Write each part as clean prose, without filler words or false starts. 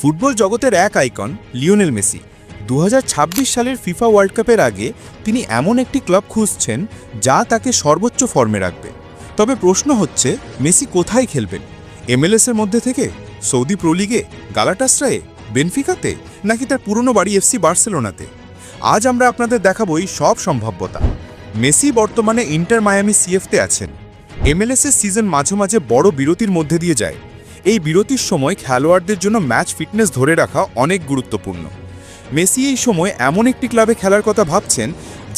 Football জগতের এক icon Lionel Messi 2026 সালের ফিফা ওয়ার্ল্ড কাপের আগে তিনি এমন একটি ক্লাব খুঁজছেন যা তাকে সর্বোচ্চ ফর্মে রাখবে। তবে প্রশ্ন হচ্ছে, মেসি কোথায় খেলবেন? MLS-এর মধ্যে থেকে, সৌদি প্রো লিগে, গালাটাসরায়ে, বেনফিকাতে, নাকি তার পুরনো বাড়ি FC বার্সেলোনাতে? আজ আমরা আপনাদের দেখাবো এই সব সম্ভাব্যতা। মেসি বর্তমানে ইন্টার মায়ামি CF-তে আছেন। MLS-এর সিজন মাঝে মাঝে বড় বিরতির মধ্যে দিয়ে যায়। এই বিরতির সময় খেলোয়াড়দের জন্য ম্যাচ ফিটনেস ধরে রাখা অনেক গুরুত্বপূর্ণ। মেসি এই সময় এমন একটি ক্লাবে খেলার কথা ভাবছেন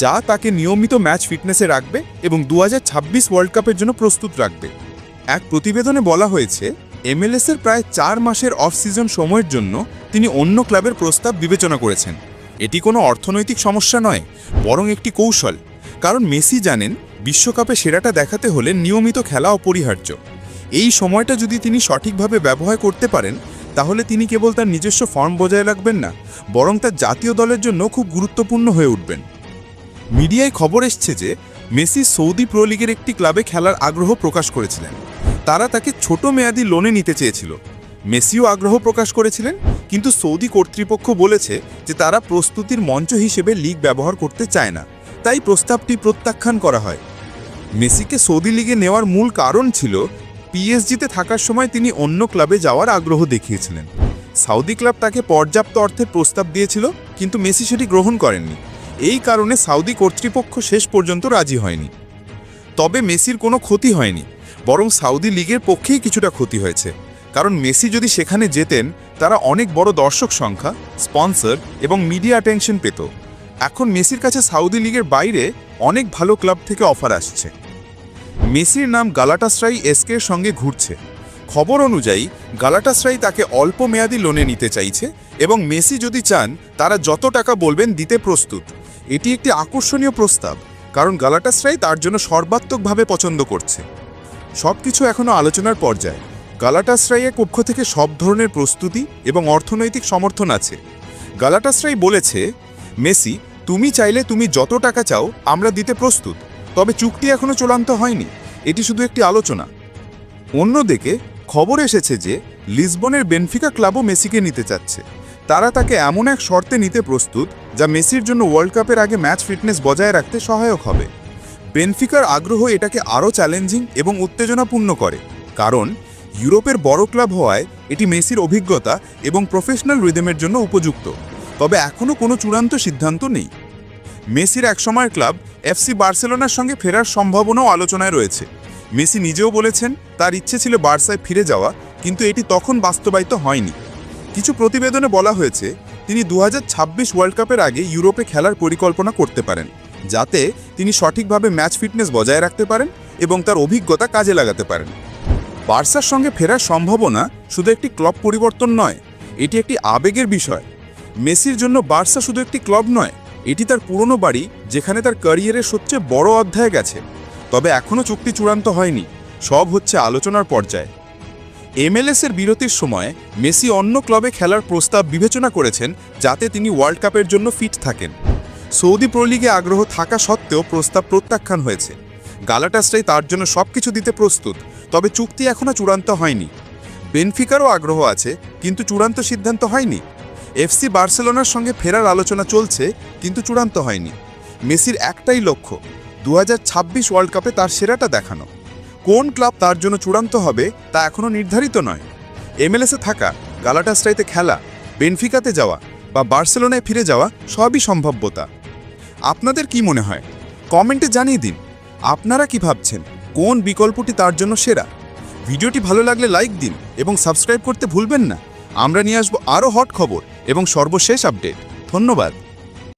যা তাকে নিয়মিত ম্যাচ ফিটনেসে রাখবে এবং 2026 ওয়ার্ল্ড কাপের জন্য প্রস্তুত রাখবে। এক প্রতিবেদনে বলা হয়েছে, MLS-এর প্রায় 4 মাসের অফ সিজন সময়ের জন্য তিনি অন্য ক্লাবের প্রস্তাব বিবেচনা করেছেন। এটি কোনো অর্থনৈতিক সমস্যা নয়, বরং একটি কৌশল। কারণ মেসি জানেন, বিশ্বকাপে সেরাটা দেখাতে হলে নিয়মিত খেলা অপরিহার্য। এই সময়টা যদি তিনি সঠিকভাবে ব্যবহার করতে পারেন, তাহলে তিনি কেবল তার নিজস্ব ফর্ম বজায় রাখবেন না, বরং তার জাতীয় দলের জন্য খুব গুরুত্বপূর্ণ হয়ে উঠবেন। মিডিয়ায় খবর এসছে যে মেসি সৌদি প্রো লিগের একটি ক্লাবে খেলার আগ্রহ প্রকাশ করেছিলেন। তারা তাকে ছোট মেয়াদী লোনে নিতে চেয়েছিল। মেসিও আগ্রহ প্রকাশ করেছিলেন, কিন্তু সৌদি কর্তৃপক্ষ বলেছে যে তারা প্রস্তুতির মঞ্চ হিসেবে লিগ ব্যবহার করতে চায় না, তাই প্রস্তাবটি প্রত্যাখ্যান করা হয়। মেসিকে সৌদি লিগে নেওয়ার মূল কারণ ছিল PSG-তে থাকার সময় তিনি অন্য ক্লাবে যাওয়ার আগ্রহ দেখিয়েছিলেন। সৌদি ক্লাব তাকে পর্যাপ্ত অর্থের প্রস্তাব দিয়েছিল, কিন্তু মেসি সেটি গ্রহণ করেননি। এই কারণে সৌদি কর্তৃপক্ষ শেষ পর্যন্ত রাজি হয়নি। তবে মেসির কোনো ক্ষতি হয়নি, বরং সৌদি লিগের পক্ষেই কিছুটা ক্ষতি হয়েছে। কারণ মেসি যদি সেখানে যেতেন, তারা অনেক বড় দর্শক সংখ্যা, স্পন্সর এবং মিডিয়া অ্যাটেনশন পেত। এখন মেসির কাছে সৌদি লিগের বাইরে অনেক ভালো ক্লাব থেকে অফার আসছে। মেসির নাম গালাটাসরাই SK-এর সঙ্গে ঘুরছে। খবর অনুযায়ী গালাটাসরাই তাকে অল্প মেয়াদী লোনে নিতে চাইছে এবং মেসি যদি চান, তারা যত টাকা বলবেন দিতে প্রস্তুত। এটি একটি আকর্ষণীয় প্রস্তাব, কারণ গালাটাসরাই তার জন্য সর্বাত্মকভাবে পছন্দ করছে। সবকিছু এখনও আলোচনার পর্যায়ে। গালাটাসরাইয়ের পক্ষ থেকে সব ধরনের প্রস্তুতি এবং অর্থনৈতিক সমর্থন আছে। গালাটাসরাই বলেছে, মেসি, তুমি চাইলে তুমি যত টাকা চাও আমরা দিতে প্রস্তুত, তবে চুক্তি এখনও চূড়ান্ত হয়নি, এটি শুধু একটি আলোচনা। অন্যদিকে খবর এসেছে যে লিসবনের বেনফিকা ক্লাবও মেসিকে নিতে চাচ্ছে। তারা তাকে এমন এক শর্তে নিতে প্রস্তুত যা মেসির জন্য ওয়ার্ল্ড কাপের আগে ম্যাচ ফিটনেস বজায় রাখতে সহায়ক হবে। বেনফিকার আগ্রহ এটাকে আরও চ্যালেঞ্জিং এবং উত্তেজনাপূর্ণ করে, কারণ ইউরোপের বড় ক্লাব হওয়ায় এটি মেসির অভিজ্ঞতা এবং প্রফেশনাল রিদমের জন্য উপযুক্ত। তবে এখনও কোনো চূড়ান্ত সিদ্ধান্ত নেই। মেসির একসময়ের ক্লাব FC বার্সেলোনার সঙ্গে ফেরার সম্ভাবনাও আলোচনায় রয়েছে। মেসি নিজেও বলেছেন তার ইচ্ছে ছিল বার্সায় ফিরে যাওয়া, কিন্তু এটি তখন বাস্তবায়িত হয়নি। কিছু প্রতিবেদনে বলা হয়েছে তিনি 2026 ওয়ার্ল্ড কাপের আগে ইউরোপে খেলার পরিকল্পনা করতে পারেন, যাতে তিনি সঠিকভাবে ম্যাচ ফিটনেস বজায় রাখতে পারেন এবং তার অভিজ্ঞতা কাজে লাগাতে পারেন। বার্সার সঙ্গে ফেরার সম্ভাবনা শুধু একটি ক্লাব পরিবর্তন নয়, এটি একটি আবেগের বিষয়। মেসির জন্য বার্সা শুধু একটি ক্লাব নয়, এটি তার পুরনো বাড়ি, যেখানে তার ক্যারিয়ারের সবচেয়ে বড় অধ্যায় গেছে। তবে এখনও চুক্তি চূড়ান্ত হয়নি, সব হচ্ছে আলোচনার পর্যায়ে। MLS-এর বিরতির সময় মেসি অন্য ক্লাবে খেলার প্রস্তাব বিবেচনা করেছেন, যাতে তিনি ওয়ার্ল্ড কাপের জন্য ফিট থাকেন। সৌদি প্রো লিগে আগ্রহ থাকা সত্ত্বেও প্রস্তাব প্রত্যাখ্যান হয়েছে। গালাটাসরাই তার জন্য সবকিছু দিতে প্রস্তুত, তবে চুক্তি এখনও চূড়ান্ত হয়নি। বেনফিকারও আগ্রহ আছে, কিন্তু চূড়ান্ত সিদ্ধান্ত হয়নি। FC বার্সেলোনার সঙ্গে ফেরার আলোচনা চলছে, কিন্তু চূড়ান্ত হয়নি। মেসির একটাই লক্ষ্য, 2026 ওয়ার্ল্ড কাপে তার সেরাটা দেখানো। কোন ক্লাব তার জন্য চূড়ান্ত হবে তা এখনও নির্ধারিত নয়। MLS-এ থাকা, গালাটাসরাইতে খেলা, বেনফিকাতে যাওয়া বা বার্সেলোনায় ফিরে যাওয়া সবই সম্ভাব্যতা। আপনাদের কি মনে হয়? কমেন্টে জানিয়ে দিন। আপনারা কি ভাবছেন, কোন বিকল্পটি তার জন্য সেরা? ভিডিওটি ভালো লাগলে লাইক দিন এবং সাবস্ক্রাইব করতে ভুলবেন না। আমরা নিয়ে আসবো আরও হট খবর এবং সর্বশেষ আপডেট। ধন্যবাদ।